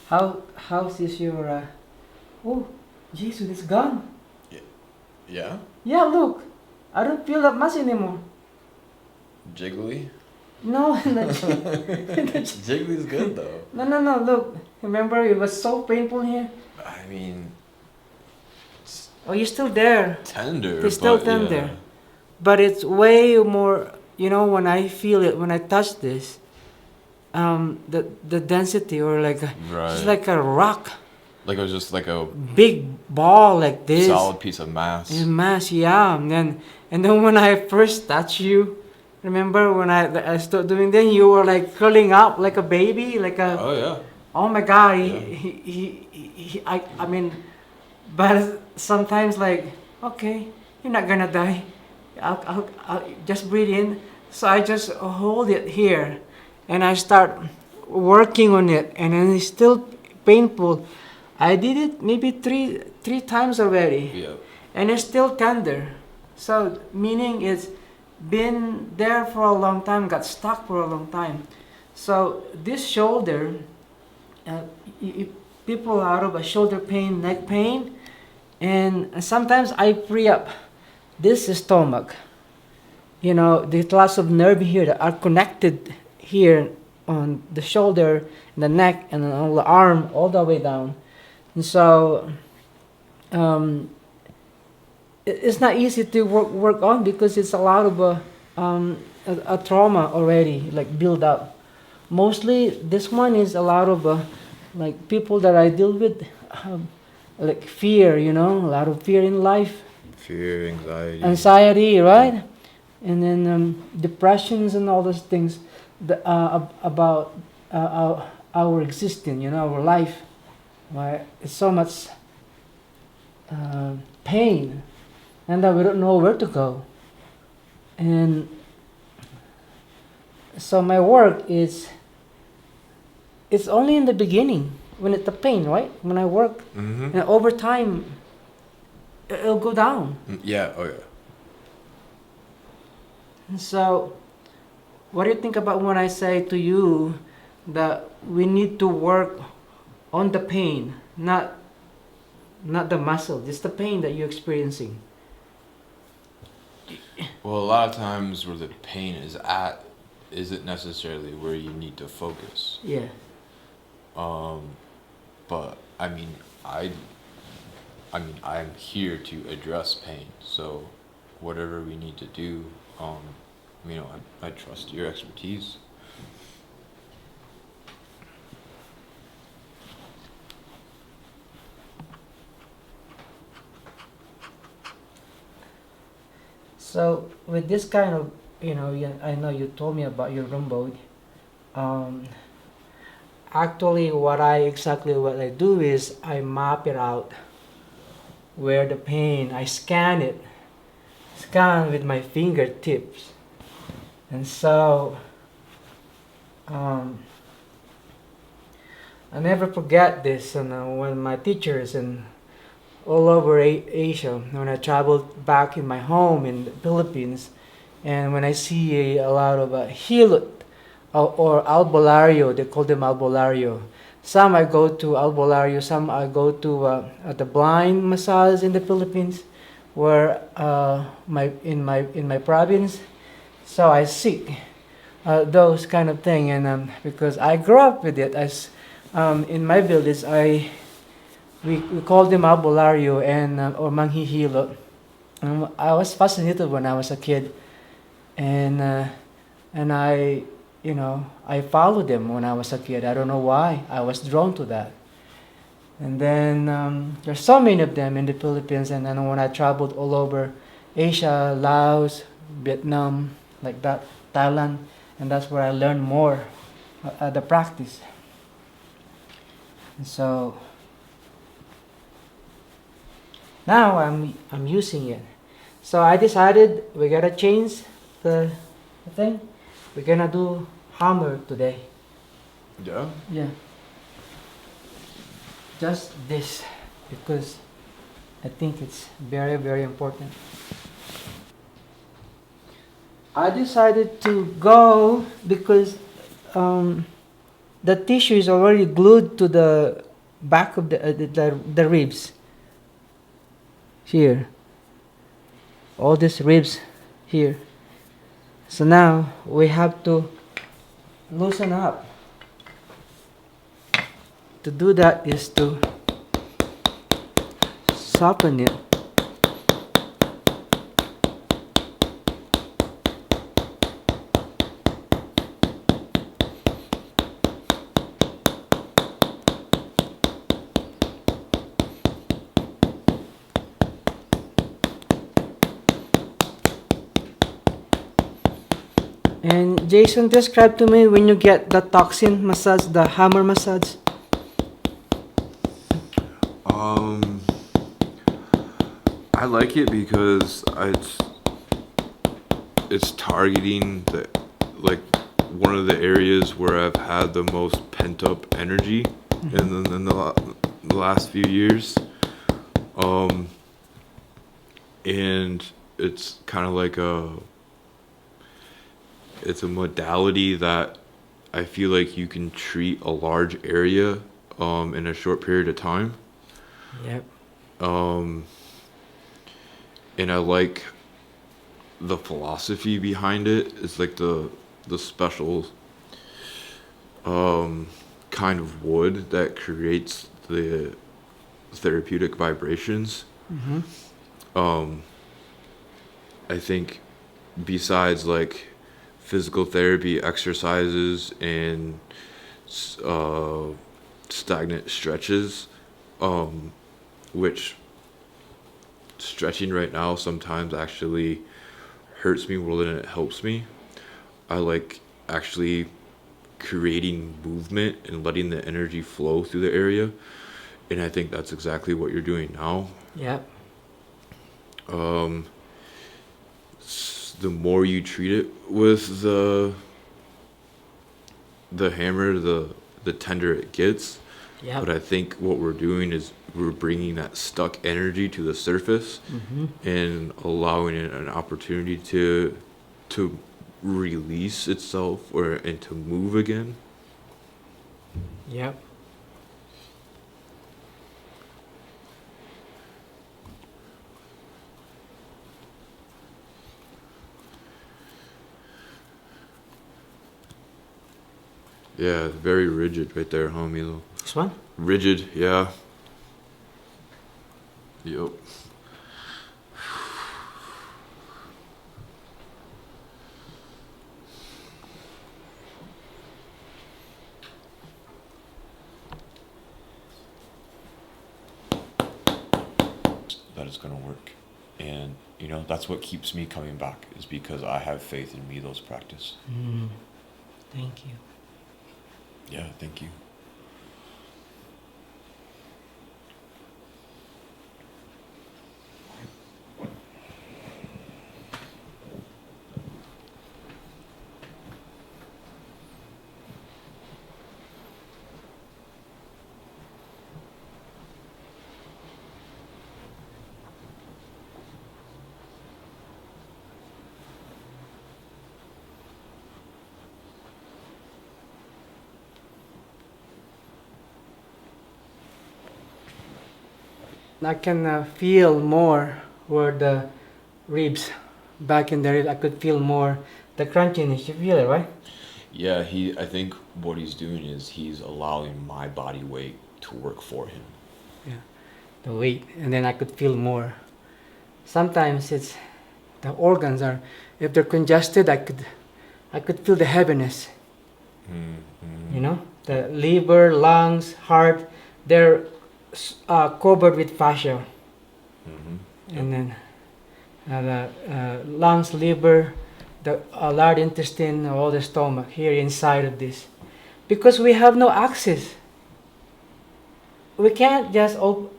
How's is your? Oh, Jason, it's gone. Yeah? Yeah, look, I don't feel that much anymore. Jiggly? No, Jiggly's good though. no. Look, remember it was so painful here. I mean, it's Oh, you're still there. tender, It's still but tender, yeah. but it's way more. You know, when I feel it, when I touch this, the density or like it's Right. like a rock, Like it was just like a big ball like this. solid piece of mass. And mass, yeah. And then when I first touched you, remember when I started doing, then you were like curling up like a baby, like a. Oh yeah. Oh my God, Yeah. I mean, but sometimes like, okay, you're not gonna die. I'll just breathe in. So I just hold it here, and I start working on it, and then it's still painful. I did it maybe three times already, Yeah. and it's still tender. So meaning it's been there for a long time, got stuck for a long time. So this shoulder, uh, people out of a shoulder pain, neck pain, and sometimes I free up this stomach. You know, there's lots of nerve here that are connected here on the shoulder, and the neck, and on the arm, all the way down. And so um, it's not easy to work on because it's a lot of a trauma already, like build up. Mostly, this one is a lot of like people that I deal with, like fear, you know, a lot of fear in life, Fear, anxiety, right? And then depressions and all those things about our existence, you know, our life. Why it's so much pain, and that we don't know where to go. And so my work is, it's only in the beginning when it's the pain, right? When I work, Mm-hmm. and over time, it'll go down. Yeah. Oh yeah. And so, what do you think about when I say to you that we need to work on the pain, not the muscle, just the pain that you're experiencing? Well, a lot of times where the pain is at isn't necessarily where you need to focus. Yeah. But I mean, I'm here to address pain. So, whatever we need to do, I trust your expertise. So with this kind of, you know, I know you told me about your rumbo. Um, Actually, what I do is I map it out where the pain. I scan with my fingertips, and so um, I never forget this. And when my teachers and all over Asia, when I traveled back in my home in the Philippines, and when I see a lot of hilot or albulario, they call them albulario. Some I go to albulario, some I go to the blind massage in the Philippines, where in my province. So I seek those kind of thing, and because I grew up with it, as in my village, we call them albulario and or manghihilo. I was fascinated when I was a kid, and I followed them when I was a kid. I don't know why. I was drawn to that. And then there's so many of them in the Philippines, and then when I traveled all over Asia, Laos, Vietnam, like that, Thailand, and that's where I learned more the practice. And so now I'm using it. So I decided we gotta change the thing. We're gonna do hammer today. Yeah. Yeah. Just this, because I think it's very, very important. I decided to go because the tissue is already glued to the back of the ribs. Here. All these ribs here. So now we have to loosen up. To do that is to soften it. And Jason, describe to me when you get the toxin massage, the hammer massage. I like it because it's targeting the like one of the areas where I've had the most pent up energy in the last few years. And it's kind of like it's a modality that I feel like you can treat a large area in a short period of time. Yep. And I like the philosophy behind it. It's like the special kind of wood that creates the therapeutic vibrations. I think besides like physical therapy exercises and stagnant stretches, which stretching right now sometimes actually hurts me more than it helps me. I like actually creating movement and letting the energy flow through the area, and I think that's exactly what you're doing now. Yep. The more you treat it with the hammer, the tender it gets. Yep. But I think what we're doing is we're bringing that stuck energy to the surface and allowing it an opportunity to release itself and to move again. Yep. Yeah, very rigid right there, huh, Milo? This one? Rigid, yeah. Yep. That it's going to work. And, you know, that's what keeps me coming back, is because I have faith in Milo's practice. Thank you. Yeah, thank you. I can feel more where the ribs, back in the ribs, I could feel more the crunchiness. You feel it, right? Yeah, I think what he's doing is he's allowing my body weight to work for him. Yeah, the weight, and then I could feel more. Sometimes it's the organs are, if they're congested, I could feel the heaviness. You know, the liver, lungs, heart, they're covered with fascia. And then the lungs, liver, the large intestine, all the stomach here inside of this, because we have no access. We can't just well,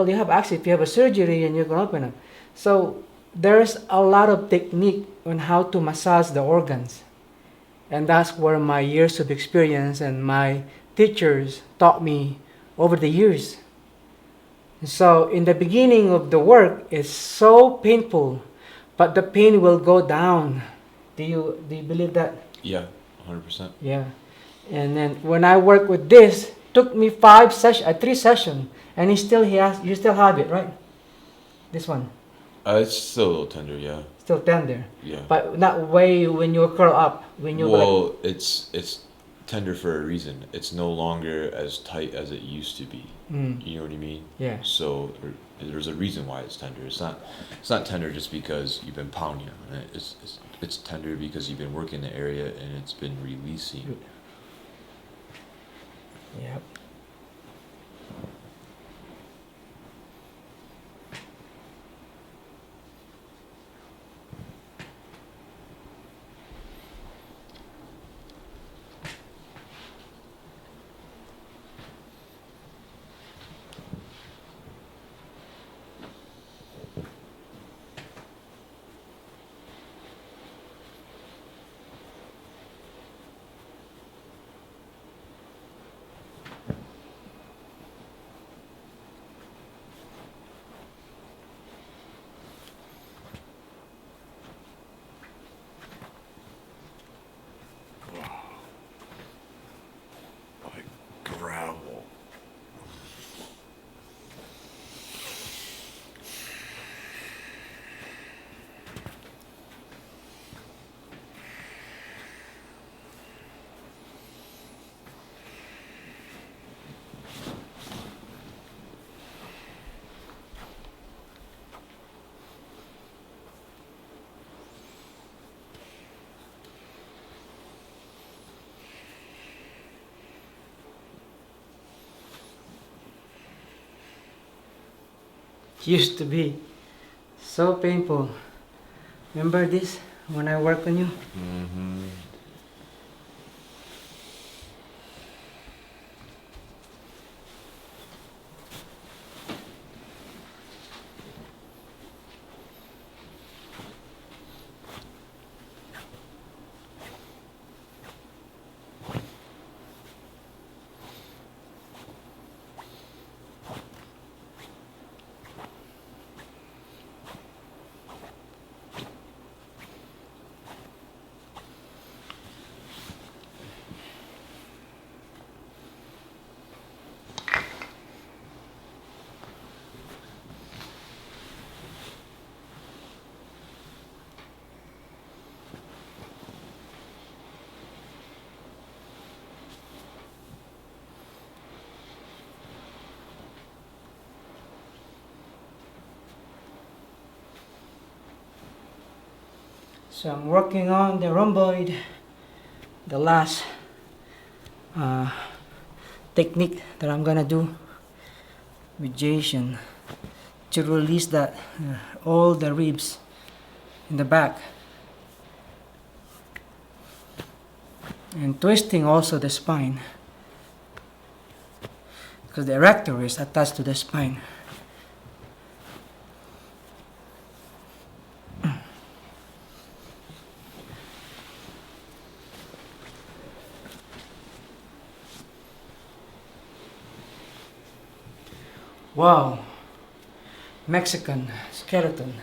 you have access if you have a surgery and you can open it. So there's a lot of technique on how to massage the organs, and that's where my years of experience and my teachers taught me over the years. So in the beginning of the work, it's so painful, but the pain will go down. Do you believe that? Yeah, 100%. Yeah. And then when I work with this, took me 3 sessions, and you still have it, right? This one It's still a little tender, yeah. still tender, Yeah. but not way when you curl up. When you Well, it's tender for a reason. It's no longer as tight as it used to be. You know what I mean? Yeah. So there's a reason why it's tender. It's not tender just because you've been pounding on it. It's tender because you've been working the area and it's been releasing. Yep. Like gravel. Used to be so painful. Remember this when I work on you? Mm-hmm. So I'm working on the rhomboid, the last technique that I'm gonna do with Jason to release that all the ribs in the back, and twisting also the spine because the erector is attached to the spine. Wow, Mexican skeleton.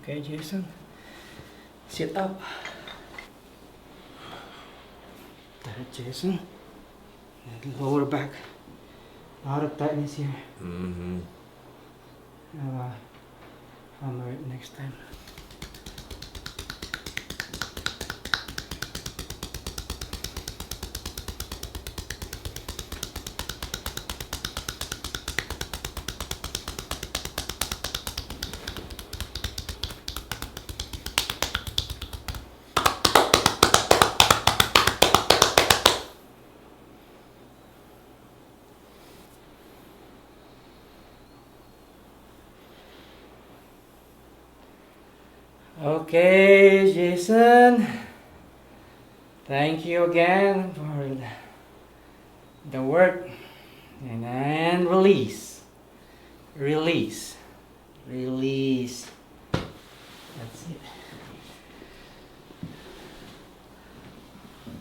Okay, Jason, sit up. That, Jason, and lower back. A lot of tightness here. Mm-hmm. Hammer it next time. Okay, Jason. Thank you again for the work. And release. Release. Release. That's it.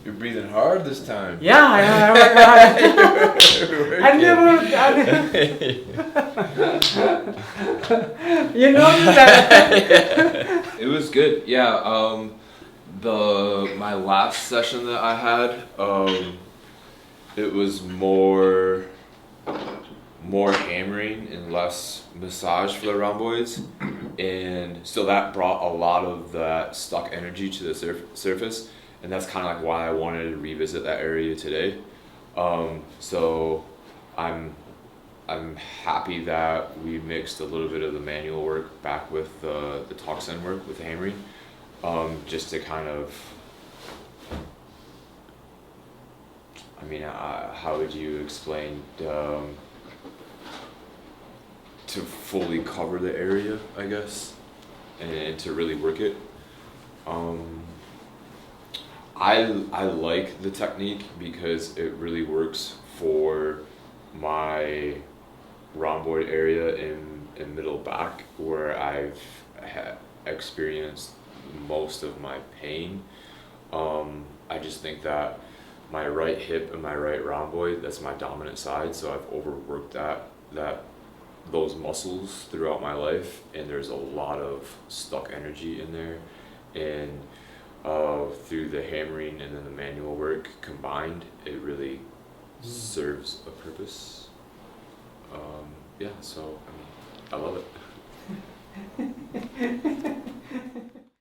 You're breathing hard this time. Yeah, I work hard. I never. You notice that? It was good. Yeah. My last session that I had, it was more hammering and less massage for the rhomboids, and so that brought a lot of that stuck energy to the surface, and that's kind of like why I wanted to revisit that area today. So I'm happy that we mixed a little bit of the manual work back with the toxin work with the hammering, just to kind of, I mean, how would you explain, to fully cover the area, I guess, and to really work it. I like the technique because it really works for my rhomboid area in middle back, where I've experienced most of my pain. I just think that my right hip and my right rhomboid, that's my dominant side, so I've overworked those muscles throughout my life, and there's a lot of stuck energy in there, and through the hammering and then the manual work combined, it really serves a purpose. Yeah, so I mean, I love it.